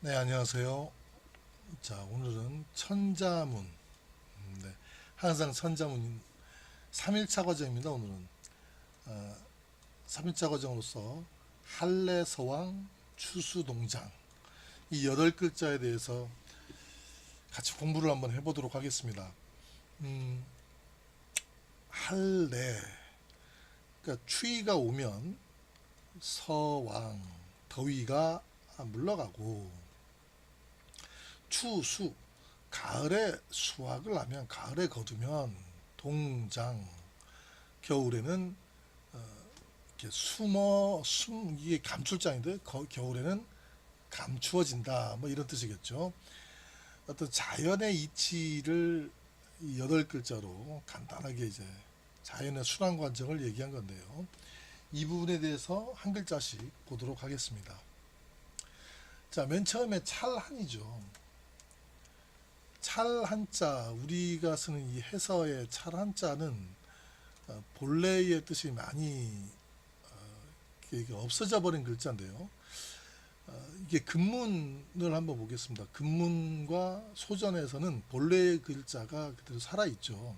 네, 안녕하세요. 자, 오늘은 천자문. 네, 항상 천자문 3일차 과정입니다. 오늘은 3일차 과정으로서 할례서왕 추수동장 이 8글자에 대해서 같이 공부를 한번 해보도록 하겠습니다. 음, 할례, 그러니까 추위가 오면 서왕, 더위가 물러가고, 추수, 가을에 수확을 하면, 가을에 거두면 동장, 겨울에는 이렇게 이게 감출장인데 겨울에는 감추어진다, 뭐 이런 뜻이겠죠. 어떤 자연의 이치를 이 8글자로 간단하게 이제 자연의 순환 과정을 얘기한 건데요. 이 부분에 대해서 한 글자씩 보도록 하겠습니다. 자, 맨 처음에 찰한이죠. 찰한자, 우리가 쓰는 이 해서의 찰한자는 본래의 뜻이 많이 이게 없어져 버린 글자인데요. 이게 금문을 한번 보겠습니다. 금문과 소전에서는 본래의 글자가 그대로 살아있죠.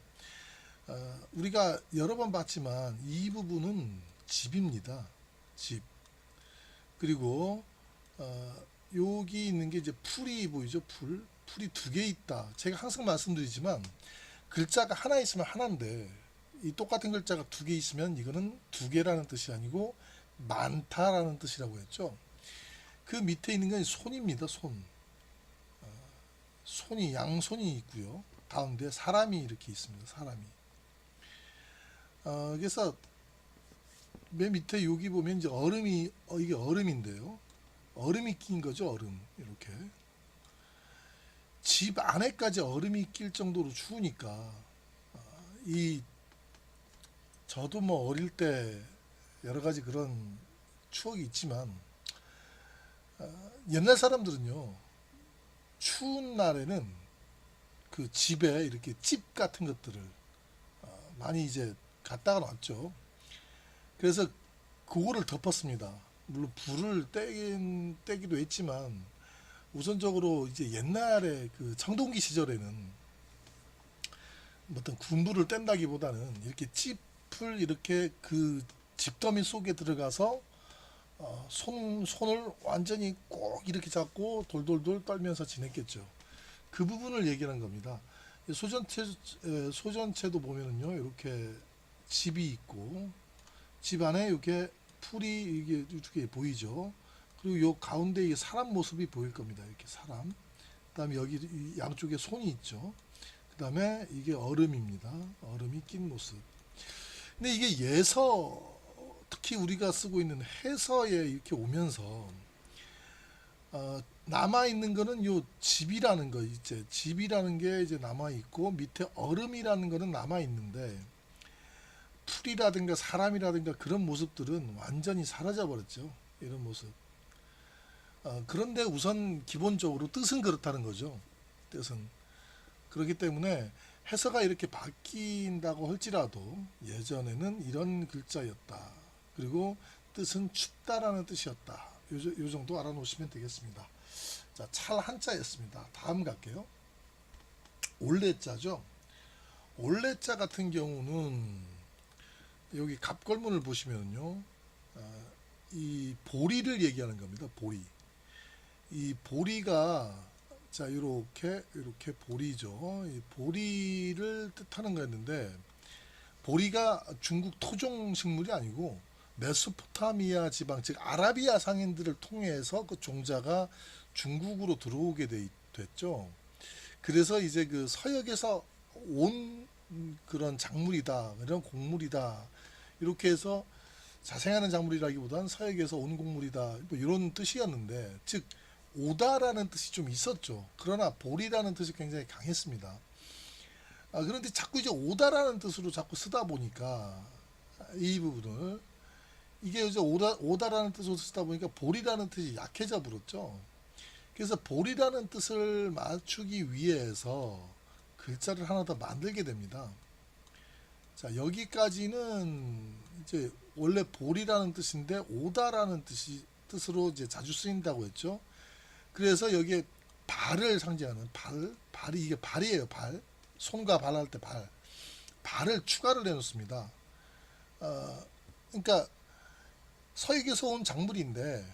우리가 여러 번 봤지만 이 부분은 집입니다. 집. 그리고 여기 있는 게 이제 풀이 보이죠? 풀이 두 개 있다. 제가 항상 말씀드리지만 글자가 하나 있으면 하나인데 이 똑같은 글자가 두 개 있으면 이거는 두 개라는 뜻이 아니고 많다라는 뜻이라고 했죠. 그 밑에 있는 건 손입니다. 손. 손이 양손이 있고요. 가운데 사람이 이렇게 있습니다. 사람이. 그래서 맨 밑에 여기 보면 이제 얼음이 이게 얼음인데요. 얼음이 낀 거죠. 얼음 이렇게. 집 안에까지 얼음이 낄 정도로 추우니까 이 저도 뭐 어릴 때 여러 가지 그런 추억이 있지만 옛날 사람들은요 추운 날에는 그 집에 이렇게 집 같은 것들을 많이 이제 갖다가 놨죠. 그래서 그거를 덮었습니다. 물론 불을 떼기도 했지만 우선적으로 이제 옛날에 그 청동기 시절에는 어떤 군부를 뗀다기보다는 이렇게 짚을 이렇게 그 집더미 속에 들어가서 손을 완전히 꼭 이렇게 잡고 돌돌돌 떨면서 지냈겠죠. 그 부분을 얘기하는 겁니다. 소전체도 보면은요, 이렇게 집이 있고, 집 안에 이렇게 풀이 이게 이렇게 보이죠. 그리고 요 가운데 이 사람 모습이 보일 겁니다. 이렇게 사람. 그다음에 여기 양쪽에 손이 있죠. 그다음에 이게 얼음입니다. 얼음이 낀 모습. 근데 이게 예서 특히 우리가 쓰고 있는 해서에 이렇게 오면서 남아 있는 거는 요 집이라는 거 이제 집이라는 게 이제 남아 있고 밑에 얼음이라는 거는 남아 있는데 풀이라든가 사람이라든가 그런 모습들은 완전히 사라져 버렸죠. 이런 모습. 그런데 우선 기본적으로 뜻은 그렇다는 거죠. 뜻은 그렇기 때문에 해서가 이렇게 바뀐다고 할지라도 예전에는 이런 글자였다. 그리고 뜻은 춥다라는 뜻이었다. 요 정도 알아놓으시면 되겠습니다. 자, 찰 한자였습니다. 다음 갈게요. 올레자죠. 올레자 같은 경우는 여기 갑걸문을 보시면요. 이 보리를 얘기하는 겁니다. 보리. 이 보리가 자 이렇게 보리죠. 이 보리를 뜻하는 거였는데 보리가 중국 토종 식물이 아니고 메소포타미아 지방 즉 아라비아 상인들을 통해서 그 종자가 중국으로 들어오게 됐죠. 그래서 이제 그 서역에서 온 그런 작물이다, 이런 곡물이다 이렇게 해서 자생하는 작물이라기보다는 서역에서 온 곡물이다 뭐 이런 뜻이었는데 즉 오다라는 뜻이 좀 있었죠. 그러나 보리라는 뜻이 굉장히 강했습니다. 그런데 자꾸 이제 오다라는 뜻으로 자꾸 쓰다 보니까 이 부분을 이게 이제 오다라는 뜻으로 쓰다 보니까 보리라는 뜻이 약해져 버렸죠. 그래서 보리라는 뜻을 맞추기 위해서 글자를 하나 더 만들게 됩니다. 자, 여기까지는 이제 원래 보리라는 뜻인데 오다라는 뜻으로 이제 자주 쓰인다고 했죠. 그래서 여기에 발을 상징하는 발이 이게 발이에요. 발. 손과 발 할 때 발을 추가를 해놓습니다. 그러니까 서익에서 온 작물인데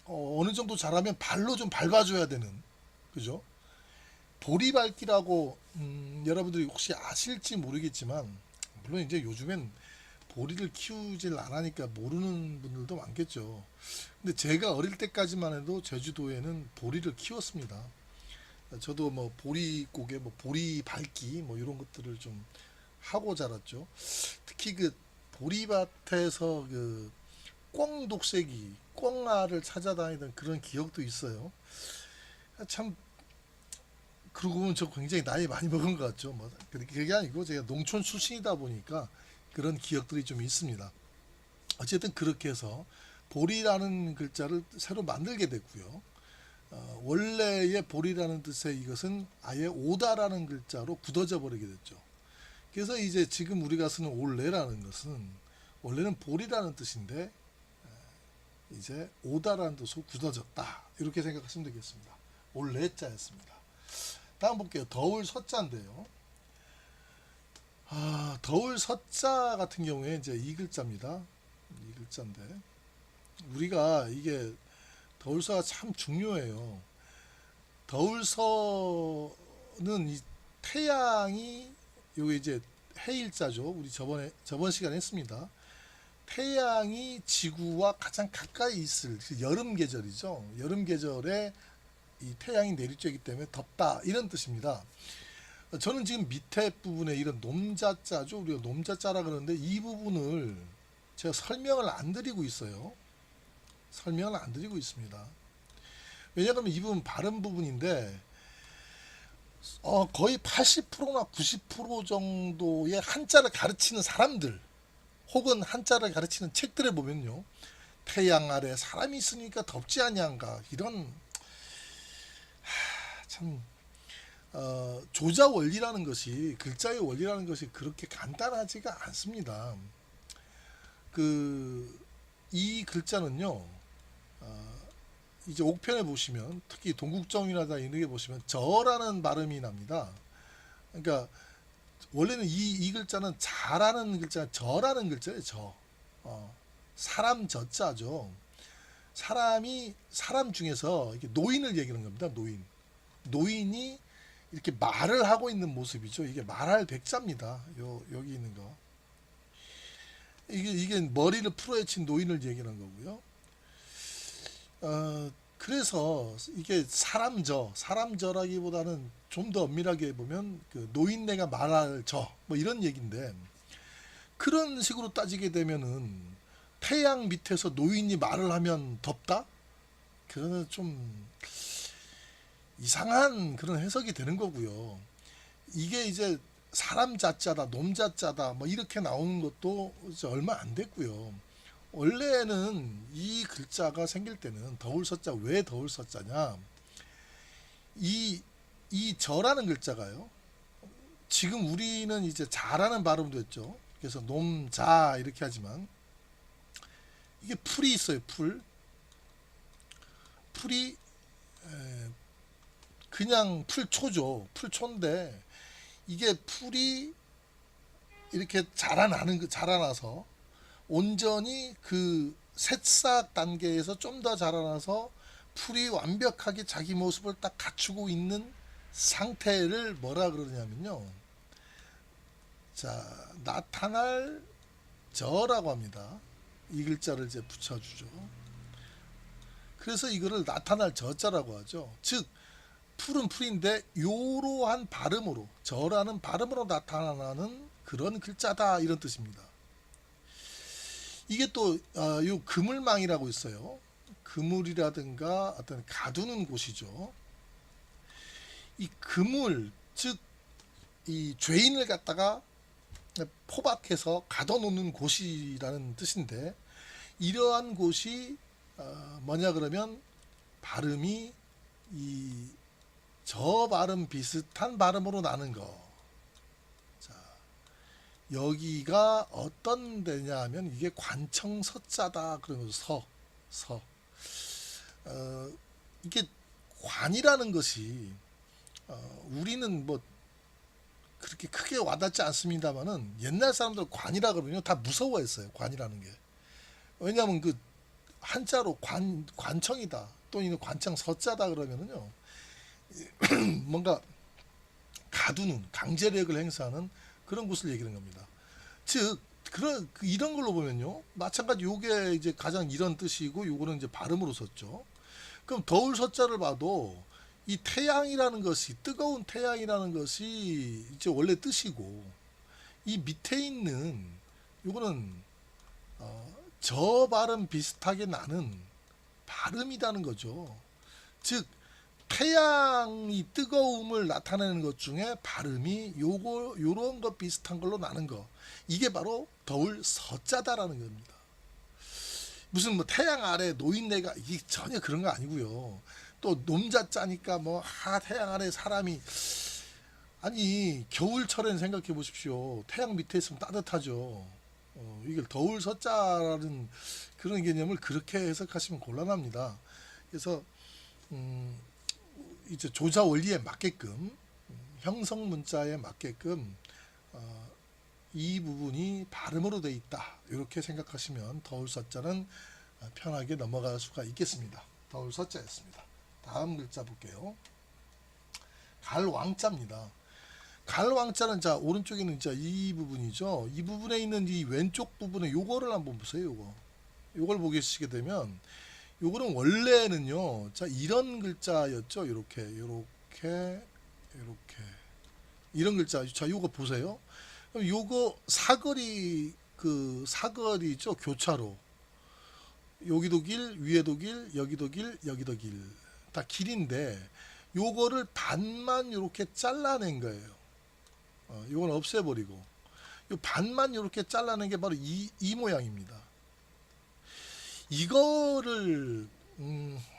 어느 정도 자라면 발로 좀 밟아줘야 되는, 그죠? 보리밟기라고 여러분들이 혹시 아실지 모르겠지만, 물론 이제 요즘엔 보리를 키우질 안 하니까 모르는 분들도 많겠죠. 근데 제가 어릴 때까지만 해도 제주도에는 보리를 키웠습니다. 저도 뭐 보리고개, 뭐 보리 밟기 뭐 이런 것들을 좀 하고 자랐죠. 특히 그 보리밭에서 그 꿩독새기, 꿩알을 찾아다니던 그런 기억도 있어요. 참, 그러고 보면 저 굉장히 나이 많이 먹은 것 같죠. 뭐 그게 아니고 제가 농촌 출신이다 보니까 그런 기억들이 좀 있습니다. 어쨌든 그렇게 해서 보리라는 글자를 새로 만들게 됐고요. 원래의 보리라는 뜻의 이것은 아예 오다라는 글자로 굳어져 버리게 됐죠. 그래서 이제 지금 우리가 쓰는 올레라는 것은 원래는 보리라는 뜻인데 이제 오다라는 뜻으로 굳어졌다. 이렇게 생각하시면 되겠습니다. 올레자였습니다. 다음 볼게요. 더울 서자인데요. 더울 서자 같은 경우에 이제 이 글자입니다. 이 글자인데 우리가 이게 더울서가 참 중요해요. 더울서는 이 태양이 요게 이제 해일자죠. 우리 저번 시간에 했습니다. 태양이 지구와 가장 가까이 있을 여름 계절이죠. 여름 계절에 이 태양이 내리쬐기 때문에 덥다 이런 뜻입니다. 저는 지금 밑에 부분에 이런 놈자자죠. 우리가 놈자자라 그러는데 이 부분을 제가 설명을 안 드리고 있어요. 설명을 안 드리고 있습니다. 왜냐하면 이 부분 발음 부분인데 거의 80%나 90% 정도의 한자를 가르치는 사람들 혹은 한자를 가르치는 책들에 보면요. 태양 아래 사람이 있으니까 덥지 아니한가 이런 참 조자 원리라는 것이 글자의 원리라는 것이 그렇게 간단하지가 않습니다. 이 글자는요. 이제 옥편에 보시면 특히 동국정이나 이런 게 보시면 저라는 발음이 납니다. 그러니까 원래는 이 글자는 자라는 글자, 저라는 글자예요. 저. 사람 저자죠. 사람 중에서 이렇게 노인을 얘기하는 겁니다. 노인이 이렇게 말을 하고 있는 모습이죠. 이게 말할 백자입니다. 여기 있는 거. 이게 머리를 풀어헤친 노인을 얘기하는 거고요. 그래서 이게 사람저라기보다는 좀 더 엄밀하게 보면 그 노인네가 말할 뭐 이런 얘기인데 그런 식으로 따지게 되면은 태양 밑에서 노인이 말을 하면 덥다? 그거는 좀 이상한 그런 해석이 되는 거고요. 이게 이제 사람 자자다, 놈 자자다, 뭐 이렇게 나오는 것도 이제 얼마 안 됐고요. 원래는 이 글자가 생길 때는 더울 서자, 왜 더울 서자냐? 이 저라는 글자가요. 지금 우리는 이제 자라는 발음도 했죠. 그래서 놈자 이렇게 하지만 이게 풀이 있어요. 풀이 그냥 풀초죠. 풀초인데 이게 풀이 이렇게 자라나서 온전히 그 새싹 단계에서 좀 더 자라나서 풀이 완벽하게 자기 모습을 딱 갖추고 있는 상태를 뭐라 그러냐면요. 자, 나타날 저라고 합니다. 이 글자를 이제 붙여주죠. 그래서 이거를 나타날 저자라고 하죠. 즉, 풀은 풀인데 요러한 발음으로, 저라는 발음으로 나타나는 그런 글자다 이런 뜻입니다. 이게 또 요 그물망이라고 있어요. 그물이라든가 어떤 가두는 곳이죠. 이 그물, 즉 이 죄인을 갖다가 포박해서 가둬놓는 곳이라는 뜻인데 이러한 곳이 뭐냐 그러면 발음이 이 저 발음 비슷한 발음으로 나는 거. 자, 여기가 어떤 데냐 하면 이게 관청서자다 그런 거죠. 서. 이게 관이라는 것이 우리는 뭐 그렇게 크게 와닿지 않습니다만은 옛날 사람들 관이라 그러면요 다 무서워했어요. 관이라는 게. 왜냐하면 그 한자로 관청이다 또는 관청 서자다 그러면은요 뭔가 가두는 강제력을 행사하는 그런 곳을 얘기하는 겁니다. 즉 그런 이런 걸로 보면요 마찬가지 요게 이제 가장 이런 뜻이고 요거는 이제 발음으로 썼죠. 그럼 더울 서자를 봐도 이 태양이라는 것이 뜨거운 태양이라는 것이 이제 원래 뜻이고 이 밑에 있는 요거는 저 발음 비슷하게 나는 발음이라는 거죠. 즉 태양이 뜨거움을 나타내는 것 중에 발음이 요거 요런 거 비슷한 걸로 나는 거 이게 바로 더울 서자다라는 겁니다. 무슨 뭐 태양 아래 노인네가 이게 전혀 그런 거 아니고요. 또 놈자자니까 뭐 태양 아래 사람이 아니 겨울철엔 생각해 보십시오. 태양 밑에 있으면 따뜻하죠. 이걸 더울 서자라는 그런 개념을 그렇게 해석하시면 곤란합니다. 그래서 음, 이제 조사 원리에 맞게끔 형성 문자에 맞게끔 이 부분이 발음으로 돼 있다. 이렇게 생각하시면 더울 서자는 편하게 넘어갈 수가 있겠습니다. 더울 서자였습니다. 다음 글자 볼게요. 갈왕자입니다. 갈왕자는 자 오른쪽에는 자 이 부분이죠. 이 부분에 있는 이 왼쪽 부분에 요거를 한번 보세요. 요걸 보시게 되면 요거는 원래는요. 자 이런 글자였죠. 요렇게 이런 글자. 자 요거 보세요. 그럼 요거 사거리죠. 교차로. 여기도 길, 위에도 길, 여기도 길, 여기도 길. 다 길인데 요거를 반만 이렇게 잘라낸 거예요. 요건 없애버리고 요 반만 이렇게 잘라낸 게 바로 이 모양입니다. 이거를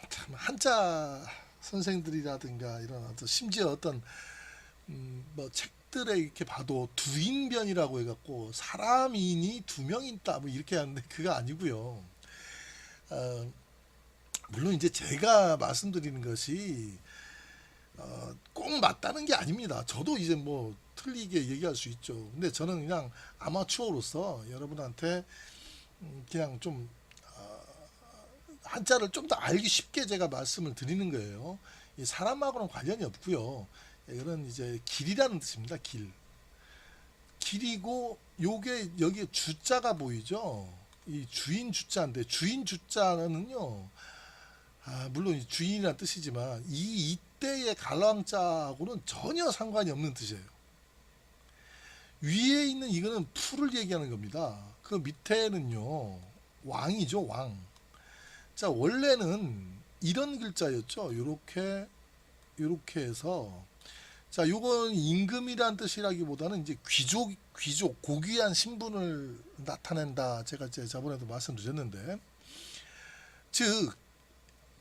참 한자 선생들이라든가 이런 심지어 어떤 뭐 책들에 이렇게 봐도 두인변이라고 해갖고 사람인이 두 명 있다 뭐 이렇게 하는데 그거 아니고요. 물론 이제 제가 말씀드리는 것이 꼭 맞다는 게 아닙니다. 저도 이제 뭐 틀리게 얘기할 수 있죠. 근데 저는 그냥 아마추어로서 여러분한테 그냥 좀 한자를 좀 더 알기 쉽게 제가 말씀을 드리는 거예요. 이 사람하고는 관련이 없고요. 이거는 이제 길이라는 뜻입니다. 길이고 요게 여기 주자가 보이죠. 이 주인 주자인데 주인 주자는요. 물론 주인이라는 뜻이지만 이때의 갈왕자하고는 전혀 상관이 없는 뜻이에요. 위에 있는 이거는 풀을 얘기하는 겁니다. 그 밑에는요 왕이죠 왕. 자 원래는 이런 글자였죠. 요렇게 해서 자 요건 임금이란 뜻이라기보다는 이제 귀족 고귀한 신분을 나타낸다. 제가 저번에도 말씀드렸는데 즉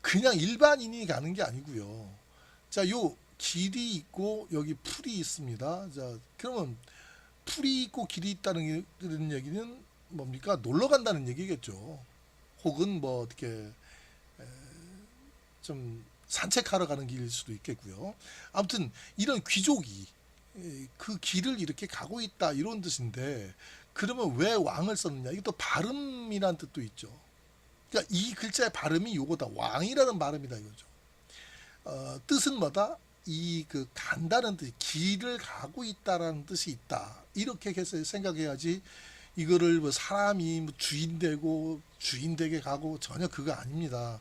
그냥 일반인이 가는 게 아니고요. 자, 요 길이 있고 여기 풀이 있습니다. 자, 그러면 풀이 있고 길이 있다는 그런 얘기는 뭡니까? 놀러 간다는 얘기겠죠. 혹은 뭐 어떻게 좀 산책하러 가는 길일 수도 있겠고요. 아무튼 이런 귀족이 그 길을 이렇게 가고 있다 이런 뜻인데 그러면 왜 왕을 썼느냐? 이것도 발음이란 뜻도 있죠. 그러니까 이 글자의 발음이 요거다. 왕이라는 발음이다 이거죠. 뜻은 뭐다? 간다는 뜻, 길을 가고 있다라는 뜻이 있다. 이렇게 해서 생각해야지 이거를 뭐 사람이 뭐 주인 되고 주인 되게 가고 전혀 그거 아닙니다.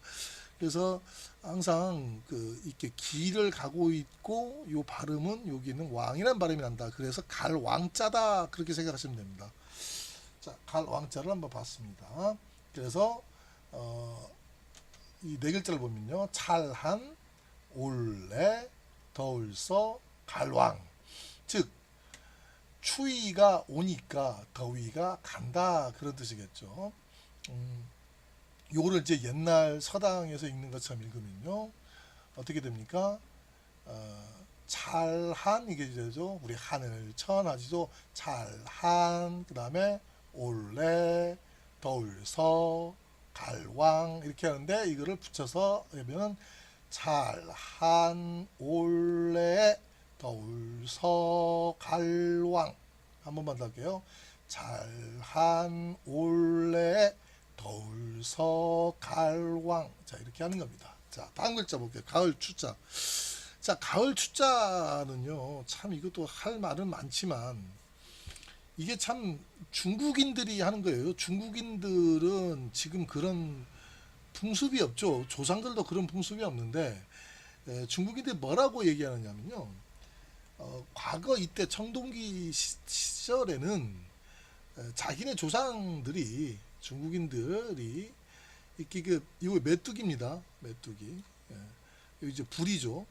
그래서 항상 이렇게 길을 가고 있고 요 발음은 여기는 왕이라는 발음이 난다. 그래서 갈왕자다 그렇게 생각하시면 됩니다. 자, 갈왕자를 한번 봤습니다. 그래서 이 네 글자를 보면요. 찰한, 올레, 더울서, 갈왕. 즉 추위가 오니까 더위가 간다 그런 뜻이겠죠. 요거를 이제 옛날 서당에서 읽는 것처럼 읽으면요. 어떻게 됩니까? 찰한 이게 되죠. 우리 하늘 천하지도 찰한 그다음에 올레, 더울서, 갈왕 이렇게 하는데 이거를 붙여서 하면은 잘한 올래 더울서갈왕. 한 번만 더 할게요. 잘한 올래 더울서갈왕. 자, 이렇게 하는 겁니다. 자, 다음 글자 볼게요. 가을 추자. 자, 가을 추자는요, 참 이것도 할 말은 많지만 이게 참 중국인들이 하는 거예요. 중국인들은 지금 그런 풍습이 없죠. 조상들도 그런 풍습이 없는데 중국인들이 뭐라고 얘기하느냐면요. 과거 이때 청동기 시절에는 자기네 조상들이 중국인들이 이렇게 이거 메뚜기입니다. 메뚜기. 이거 이제 불이죠.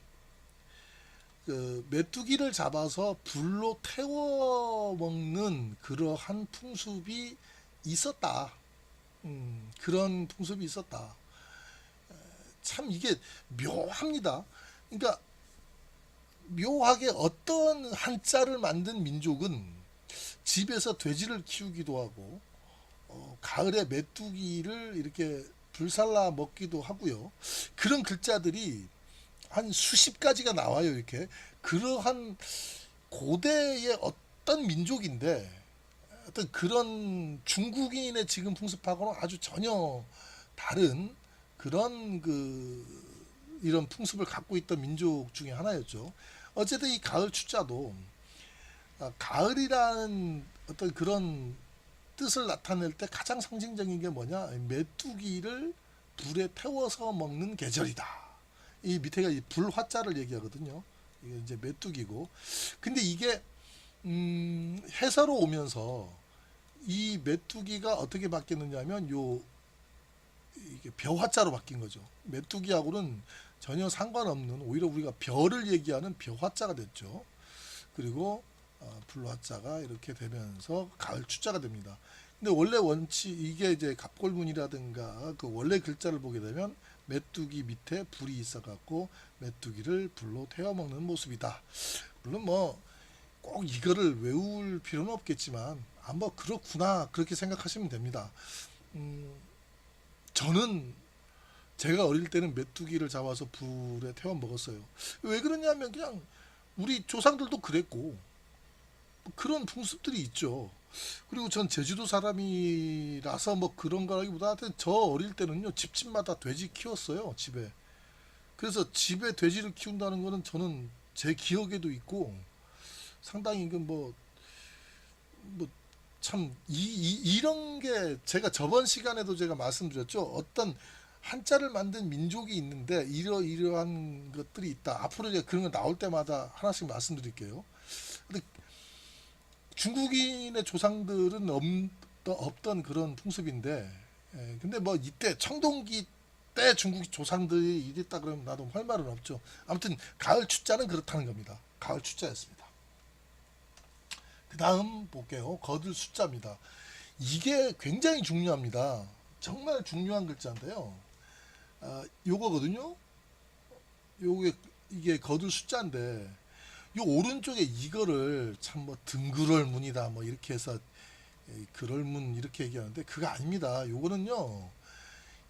메뚜기를 잡아서 불로 태워 먹는 그러한 풍습이 있었다. 그런 풍습이 있었다. 참 이게 묘합니다. 그러니까 묘하게 어떤 한자를 만든 민족은 집에서 돼지를 키우기도 하고 가을에 메뚜기를 이렇게 불살라 먹기도 하고요. 그런 글자들이 한 수십 가지가 나와요. 이렇게 그러한 고대의 어떤 민족인데 어떤 그런 중국인의 지금 풍습하고는 아주 전혀 다른 그런 이런 풍습을 갖고 있던 민족 중에 하나였죠. 어쨌든 이 가을 추자도 가을이라는 어떤 그런 뜻을 나타낼 때 가장 상징적인 게 뭐냐? 메뚜기를 불에 태워서 먹는 계절이다. 이 밑에가 이 불화자를 얘기하거든요. 이게 이제 메뚜기고. 근데 이게 해서로 오면서 이 메뚜기가 어떻게 바뀌었느냐면 이게 벼화자로 바뀐 거죠. 메뚜기하고는 전혀 상관없는 오히려 우리가 벼를 얘기하는 벼화자가 됐죠. 그리고 불화자가 이렇게 되면서 가을 추자가 됩니다. 근데 원래 이게 이제 갑골문이라든가 그 원래 글자를 보게 되면 메뚜기 밑에 불이 있어갖고 메뚜기를 불로 태워 먹는 모습이다. 물론 뭐 꼭 이거를 외울 필요는 없겠지만 뭐 그렇구나 그렇게 생각하시면 됩니다. 저는 제가 어릴 때는 메뚜기를 잡아서 불에 태워 먹었어요. 왜 그러냐면 그냥 우리 조상들도 그랬고 그런 풍습들이 있죠. 그리고 전 제주도 사람이라서 뭐 그런 거라기보다 하여튼 저 어릴 때는요 집집마다 돼지 키웠어요 집에. 그래서 집에 돼지를 키운다는 거는 저는 제 기억에도 있고 상당히 참 이런 게 제가 저번 시간에도 제가 말씀드렸죠. 어떤 한자를 만든 민족이 있는데 이러한 것들이 있다. 앞으로 이제 그런 거 나올 때마다 하나씩 말씀드릴게요. 근데 중국인의 조상들은 없던 그런 풍습인데, 근데 뭐 이때 청동기 때 중국 조상들이 이랬다 그러면 나도 할 말은 없죠. 아무튼 가을 추자는 그렇다는 겁니다. 가을 추자였습니다. 그 다음 볼게요. 거들 숫자입니다. 이게 굉장히 중요합니다. 정말 중요한 글자인데요. 요거거든요. 이게 거들 숫자인데 요 오른쪽에 이거를 참 뭐 등글얼문이다 뭐 이렇게 해서 글얼문 이렇게 얘기하는데 그거 아닙니다. 요거는요.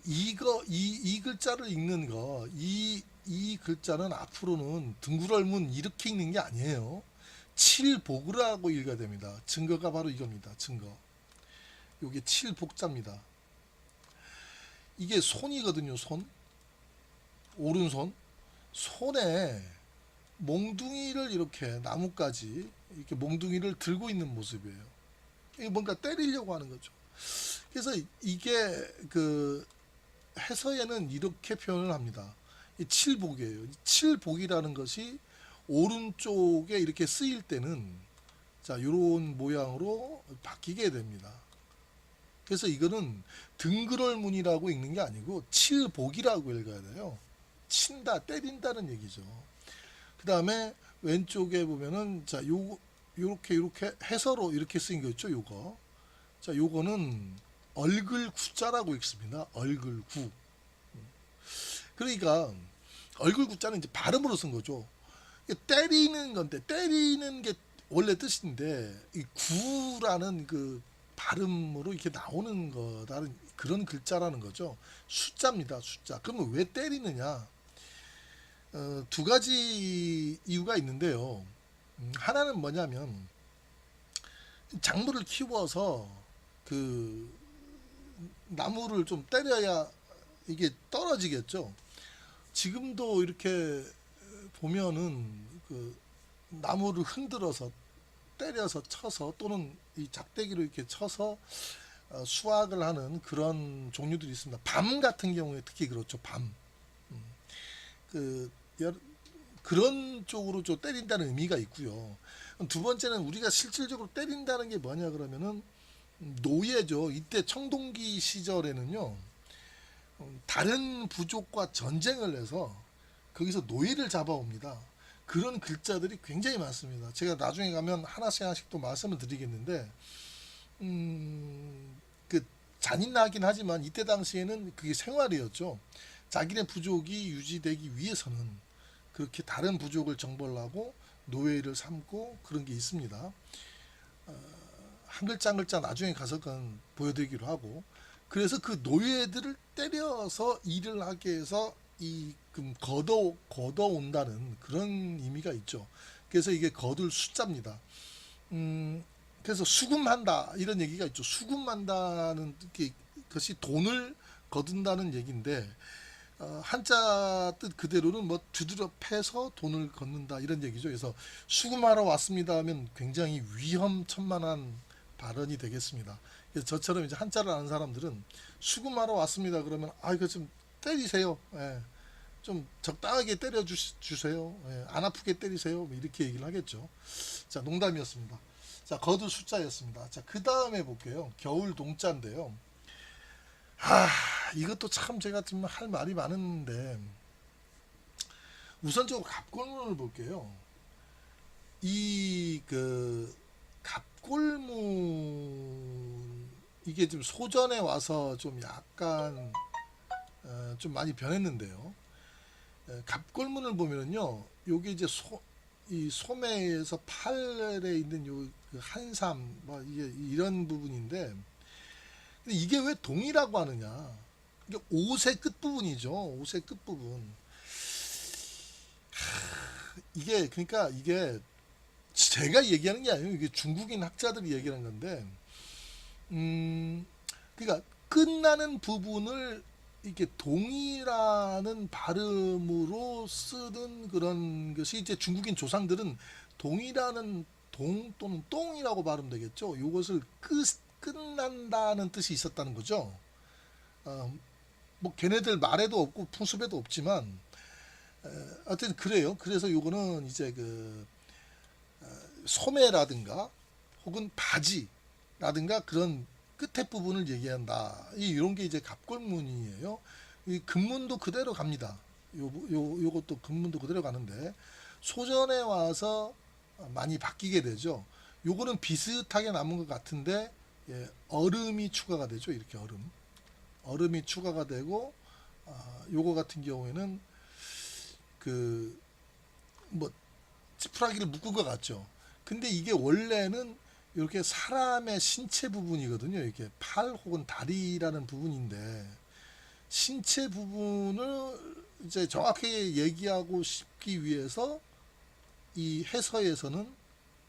이 글자를 읽는 이 글자는 앞으로는 등굴얼문 이렇게 읽는 게 아니에요. 칠복이라고 읽어야 됩니다. 증거가 바로 이겁니다. 증거. 요게 칠복자입니다. 이게 손이거든요. 손. 오른손. 손에 몽둥이를 이렇게 나뭇가지 이렇게 몽둥이를 들고 있는 모습이에요. 이게 뭔가 때리려고 하는 거죠. 그래서 이게 해서에는 이렇게 표현을 합니다. 이 칠복이에요. 칠복이라는 것이 오른쪽에 이렇게 쓰일 때는 자, 이런 모양으로 바뀌게 됩니다. 그래서 이거는 등글얼문이라고 읽는 게 아니고 칠복이라고 읽어야 돼요. 친다, 때린다는 얘기죠. 그 다음에 왼쪽에 보면은 자, 요렇게 해서로 이렇게 쓰인 거 있죠, 요거. 자, 요거는 얼글구자라고 읽습니다. 얼글구. 그러니까 얼글구자는 이제 발음으로 쓴 거죠. 때리는 건데 때리는 게 원래 뜻인데 이 구라는 그 발음으로 이렇게 나오는 거다는 그런 글자라는 거죠. 숫자입니다. 숫자. 그러면 왜 때리느냐? 두 가지 이유가 있는데요. 하나는 뭐냐면 작물을 키워서 그 나무를 좀 때려야 이게 떨어지겠죠. 지금도 이렇게 보면은 그 나무를 흔들어서 때려서 쳐서 또는 이 작대기로 이렇게 쳐서 수확을 하는 그런 종류들이 있습니다. 밤 같은 경우에 특히 그렇죠. 밤. 그 그런 쪽으로 좀 때린다는 의미가 있고요. 두 번째는 우리가 실질적으로 때린다는 게 뭐냐 그러면은 노예죠. 이때 청동기 시절에는요. 다른 부족과 전쟁을 해서 거기서 노예를 잡아옵니다. 그런 글자들이 굉장히 많습니다. 제가 나중에 가면 하나씩 하나씩 또 말씀을 드리겠는데, 그 잔인하긴 하지만 이때 당시에는 그게 생활이었죠. 자기네 부족이 유지되기 위해서는 그렇게 다른 부족을 정벌하고 노예를 삼고 그런 게 있습니다. 한 글자 한 글자 나중에 가서 그건 보여드리기로 하고, 그래서 그 노예들을 때려서 일을 하게 해서 걷어 온다는 그런 의미가 있죠. 그래서 이게 거둘 숫자입니다. 그래서 수금한다 이런 얘기가 있죠. 수금한다는 것이 돈을 거둔다는 얘기인데, 한자 뜻 그대로는 뭐 두드려 패서 돈을 걷는다 이런 얘기죠. 그래서 수금하러 왔습니다 하면 굉장히 위험천만한 발언이 되겠습니다. 그래서 저처럼 이제 한자를 아는 사람들은 수금하러 왔습니다 그러면 이거 좀 때리세요. 예. 좀 적당하게 때려 주세요. 예. 안 아프게 때리세요. 뭐 이렇게 얘기를 하겠죠. 자, 농담이었습니다. 자, 거두 숫자였습니다. 자, 그 다음에 볼게요. 겨울 동자인데요. 이것도 참 제가 좀 할 말이 많은데, 우선적으로 갑골문을 볼게요. 갑골문 이게 좀 소전에 와서 좀 약간 좀 많이 변했는데요. 갑골문을 보면은요, 요게 이제 이 소매에서 팔에 있는 그 한삼 뭐 이게 이런 부분인데, 근데 이게 왜 동이라고 하느냐? 이게 옷의 끝 부분이죠. 옷의 끝 부분. 이게 그러니까 이게 제가 얘기하는 게 아니에요. 이게 중국인 학자들이 얘기하는 건데, 그러니까 끝나는 부분을 이렇게 동이라는 발음으로 쓰는 그런 것이 이제 중국인 조상들은 동이라는 동 또는 똥이라고 발음되겠죠. 이것을 끝난다는 뜻이 있었다는 거죠. 뭐 걔네들 말에도 없고 풍습에도 없지만 하여튼 그래요. 그래서 요거는 이제 소매라든가 혹은 바지라든가 그런 끝에 부분을 얘기한다. 이런 게 이제 갑골문이에요. 이 금문도 그대로 갑니다. 요것도 금문도 그대로 가는데 소전에 와서 많이 바뀌게 되죠. 요거는 비슷하게 남은 것 같은데, 예, 얼음이 추가가 되죠. 이렇게 얼음이 추가가 되고, 요거 같은 경우에는 뭐 지푸라기를 묶은 것 같죠. 근데 이게 원래는 이렇게 사람의 신체 부분이거든요. 이렇게 팔 혹은 다리라는 부분인데, 신체 부분을 이제 정확하게 얘기하고 싶기 위해서 이 해서에서는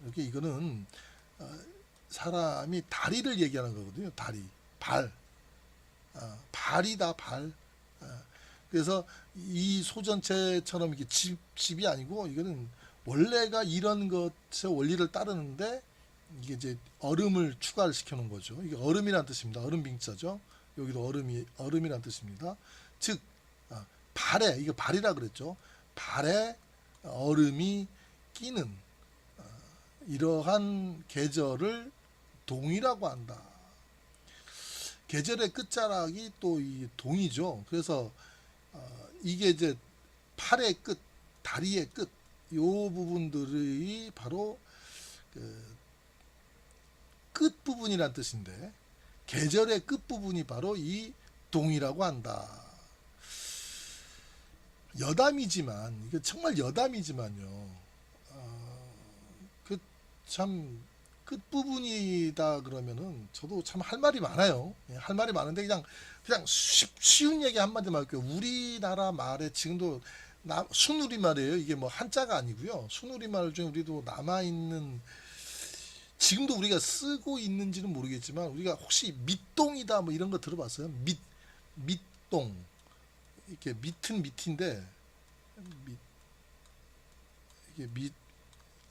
이렇게 이거는 사람이 다리를 얘기하는 거거든요. 다리, 발, 발이다 발. 그래서 이 소전체처럼 이게 집이 아니고 이거는 원래가 이런 것의 원리를 따르는데, 이게 이제 얼음을 추가를 시켜놓은 거죠. 이게 얼음이란 뜻입니다. 얼음 빙자죠. 여기도 얼음이란 뜻입니다. 즉 발에, 이거 발이라 그랬죠. 발에 얼음이 끼는 이러한 계절을 동이라고 한다. 계절의 끝자락이 또 이 동이죠. 그래서 이게 이제 팔의 끝, 다리의 끝, 요 부분들이 바로 끝 부분이란 뜻인데, 계절의 끝 부분이 바로 이 동이라고 한다. 여담이지만, 이게 정말 여담이지만요. 참 끝부분이다 그러면은 저도 참 할 말이 많아요. 할 말이 많은데 그냥 쉬운 얘기 한마디만 할게요. 우리나라 말에 지금도 순우리말이에요. 이게 뭐 한자가 아니고요. 순우리말 중에 우리도 남아있는, 지금도 우리가 쓰고 있는지는 모르겠지만, 우리가 혹시 밑동이다 뭐 이런 거 들어봤어요? 밑동. 이렇게 밑은 밑인데, 밑, 이게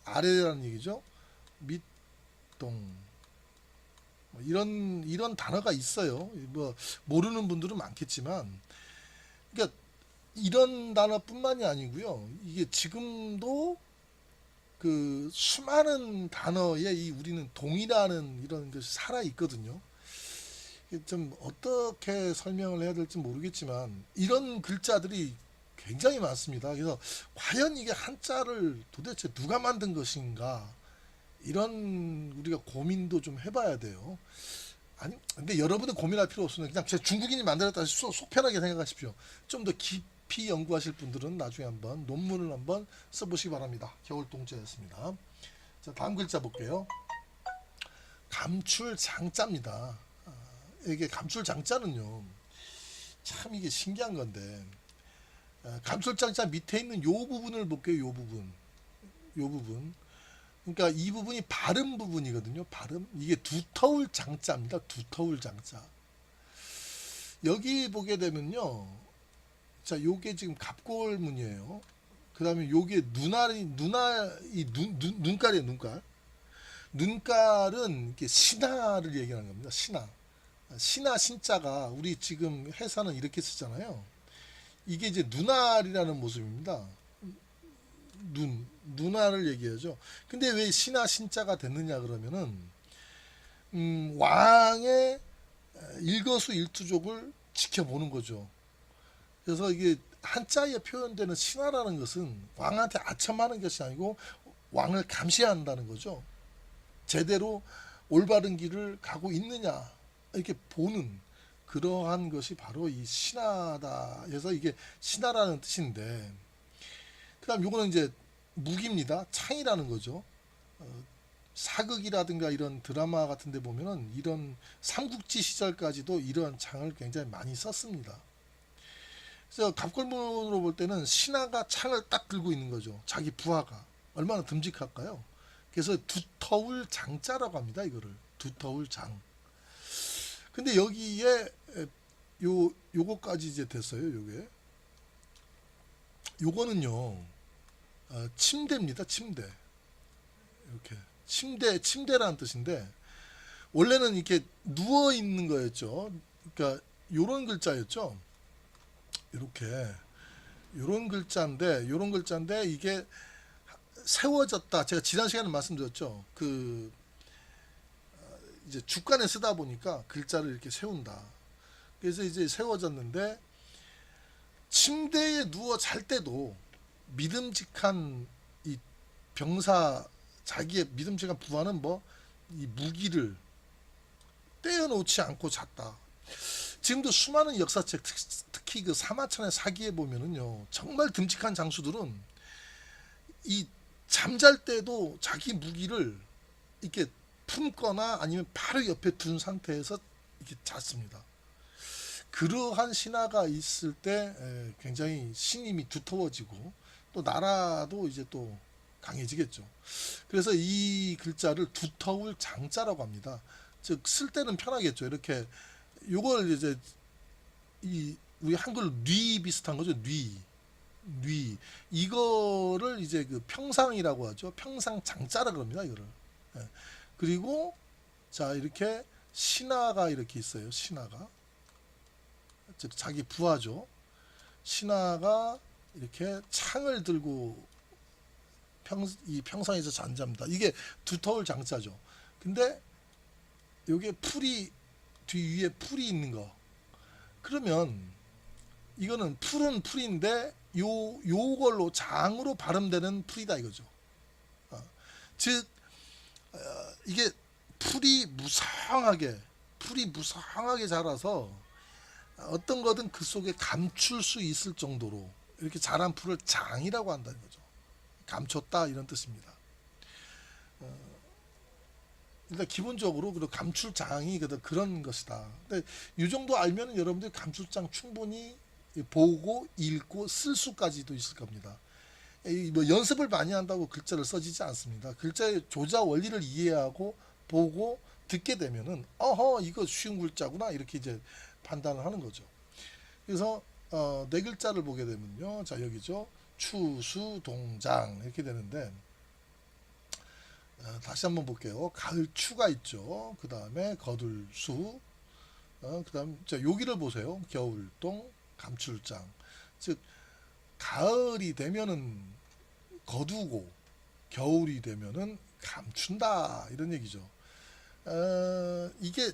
아래라는 얘기죠. 밑동. 뭐 이런 단어가 있어요. 뭐 모르는 분들은 많겠지만, 그러니까 이런 단어뿐만이 아니고요. 이게 지금도 그 수많은 단어에 이 우리는 동이라는 이런 것이 살아 있거든요. 이게 좀 어떻게 설명을 해야 될지 모르겠지만 이런 글자들이 굉장히 많습니다. 그래서 과연 이게 한자를 도대체 누가 만든 것인가, 이런 우리가 고민도 좀 해봐야 돼요. 아니, 근데 여러분은 고민할 필요 없습니다. 그냥 제 중국인이 만들었다 속 편하게 생각하십시오. 좀 더 깊이 연구하실 분들은 나중에 한번 논문을 한번 써보시기 바랍니다. 겨울동자였습니다. 자, 다음 글자 볼게요. 감출장자입니다. 이게 감출장자는요, 참 이게 신기한 건데, 감출장자 밑에 있는 요 부분을 볼게요. 요 부분, 요 부분. 그러니까 이 부분이 발음 부분이거든요. 발음. 이게 두터울 장자입니다. 두터울 장자. 여기 보게 되면요. 자, 요게 지금 갑골문이에요. 그 다음에 요게 눈깔이에요, 눈깔. 눈깔은 이게 신하를 얘기하는 겁니다. 신하. 신하 신자가 우리 지금 회사는 이렇게 쓰잖아요. 이게 이제 눈알이라는 모습입니다. 눈알을 얘기하죠. 근데 왜 신하 신자가 됐느냐 그러면은 왕의 일거수일투족을 지켜보는 거죠. 그래서 이게 한자에 표현되는 신하라는 것은 왕한테 아첨하는 것이 아니고 왕을 감시한다는 거죠. 제대로 올바른 길을 가고 있느냐 이렇게 보는 그러한 것이 바로 이 신하다. 그래서 이게 신하라는 뜻인데, 그다음 요거는 이제 무기입니다. 창이라는 거죠. 사극이라든가 이런 드라마 같은 데 보면은 이런 삼국지 시절까지도 이러한 창을 굉장히 많이 썼습니다. 그래서 갑골문으로 볼 때는 신하가 창을 딱 들고 있는 거죠. 자기 부하가. 얼마나 듬직할까요? 그래서 두터울 장자라고 합니다. 이거를. 두터울 장. 근데 여기에 요거까지 이제 됐어요. 요게. 요거는요. 침대입니다. 침대. 이렇게. 침대라는 뜻인데, 원래는 이렇게 누워 있는 거였죠. 그러니까 요런 글자였죠. 이렇게 요런 글자인데 이게 세워졌다. 제가 지난 시간에 말씀드렸죠. 그 이제 주간에 쓰다 보니까 글자를 이렇게 세운다. 그래서 이제 세워졌는데, 침대에 누워 잘 때도 믿음직한 이 병사, 자기의 믿음직한 부하는 뭐 이 무기를 떼어놓지 않고 잤다. 지금도 수많은 역사책, 특히 그 사마천의 사기에 보면은요, 정말 듬직한 장수들은 이 잠잘 때도 자기 무기를 이렇게 품거나 아니면 바로 옆에 둔 상태에서 이렇게 잤습니다. 그러한 신하가 있을 때 굉장히 신임이 두터워지고 또 나라도 이제 또 강해지겠죠. 그래서 이 글자를 두터울 장자라고 합니다. 즉 쓸 때는 편하겠죠. 이렇게 요걸 이제 이 우리 한글 뉘 비슷한 거죠. 뉘 이거를 이제 그 평상이라고 하죠. 평상 장자라 그럽니다. 이거를. 예. 그리고 자, 이렇게 신하가 이렇게 있어요. 신하가, 즉 자기 부하죠. 신하가 이렇게 창을 들고 이 평상에서 잠잠다. 이게 두터울 장자죠. 근데 요게 풀이, 뒤 위에 풀이 있는 거. 그러면 이거는 풀은 풀인데 요걸로 장으로 발음되는 풀이다 이거죠. 즉 이게 풀이 무성하게 자라서 어떤 거든 그 속에 감출 수 있을 정도로 이렇게 자란 풀을 장이라고 한다는 거죠. 감췄다 이런 뜻입니다. 일단 기본적으로 그 감출장이 그런 것이다. 근데 이 정도 알면 여러분들 감출장 충분히 보고 읽고 쓸 수까지도 있을 겁니다. 뭐 연습을 많이 한다고 글자를 써지지 않습니다. 글자의 조자 원리를 이해하고 보고 듣게 되면은 어허 이거 쉬운 글자구나 이렇게 이제 판단을 하는 거죠. 그래서 네 글자를 보게 되면요, 자 여기죠, 추수 동장 이렇게 되는데 다시 한번 볼게요. 가을 추가 있죠. 그 다음에 거둘수, 그 다음 자 여기를 보세요. 겨울동 감출장. 즉 가을이 되면은 거두고 겨울이 되면은 감춘다 이런 얘기죠. 이게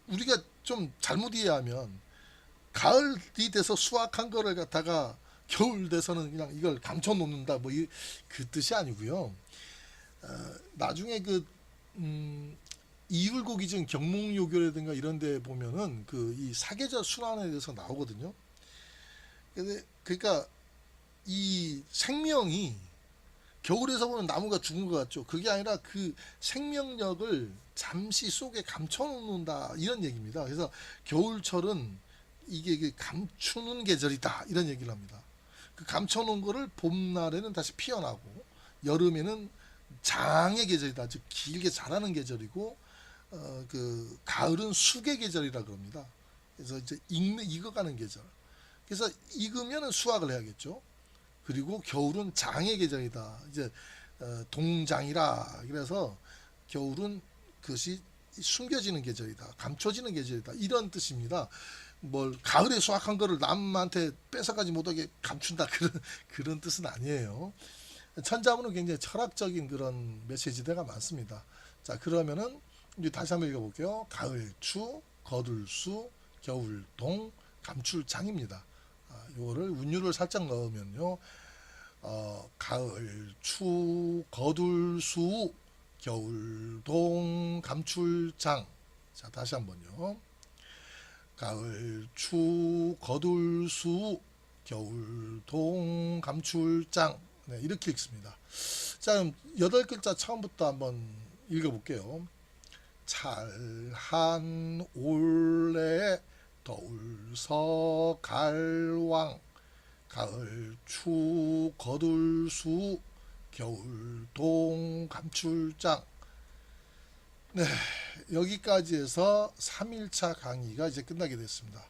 우리가 좀 잘못 이해하면 가을이 돼서 수확한 거를 갖다가 겨울 돼서는 그냥 이걸 감춰 놓는다 뭐 그 뜻이 아니고요. 나중에 이율곡이 중 경몽요교라든가 이런 데 보면은 그 이 사계절 순환에 대해서 나오거든요. 그러니까 이 생명이 겨울에서 보면 나무가 죽은 것 같죠. 그게 아니라 그 생명력을 잠시 속에 감춰 놓는다 이런 얘기입니다. 그래서 겨울철은 이게 감추는 계절이다 이런 얘기를 합니다. 그 감춰 놓은 거를 봄날에는 다시 피어나고 여름에는 장의 계절이다. 즉 길게 자라는 계절이고 그 가을은 수계 계절이라 그럽니다. 그래서 이제 익어가는 계절. 그래서 익으면은 수확을 해야겠죠. 그리고 겨울은 장의 계절이다. 이제 동장이라 그래서 겨울은 그것이 숨겨지는 계절이다. 감춰지는 계절이다. 이런 뜻입니다. 뭘 가을에 수확한 거를 남한테 뺏어가지 못하게 감춘다 그런 뜻은 아니에요. 천자문은 굉장히 철학적인 그런 메시지대가 많습니다. 자 그러면은 이제 다시 한번 읽어볼게요. 가을추, 거둘수, 겨울동, 감출장입니다. 요거를 운율을 살짝 넣으면요. 가을추, 거둘수, 겨울동, 감출장. 자 다시 한번요. 가을추, 거둘수, 겨울동, 감출장. 네, 이렇게 읽습니다. 자, 그럼 8글자 처음부터 한번 읽어볼게요. 찰한 올래 더울서 갈왕 가을추 거둘수 겨울동 감출장. 네, 여기까지 해서 3일차 강의가 이제 끝나게 됐습니다.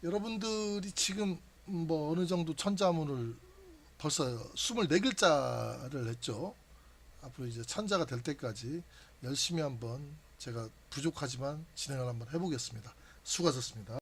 여러분들이 지금 뭐 어느 정도 천자문을 벌써 24글자를 했죠. 앞으로 이제 천자가 될 때까지 열심히 한번 제가 부족하지만 진행을 한번 해보겠습니다. 수고하셨습니다.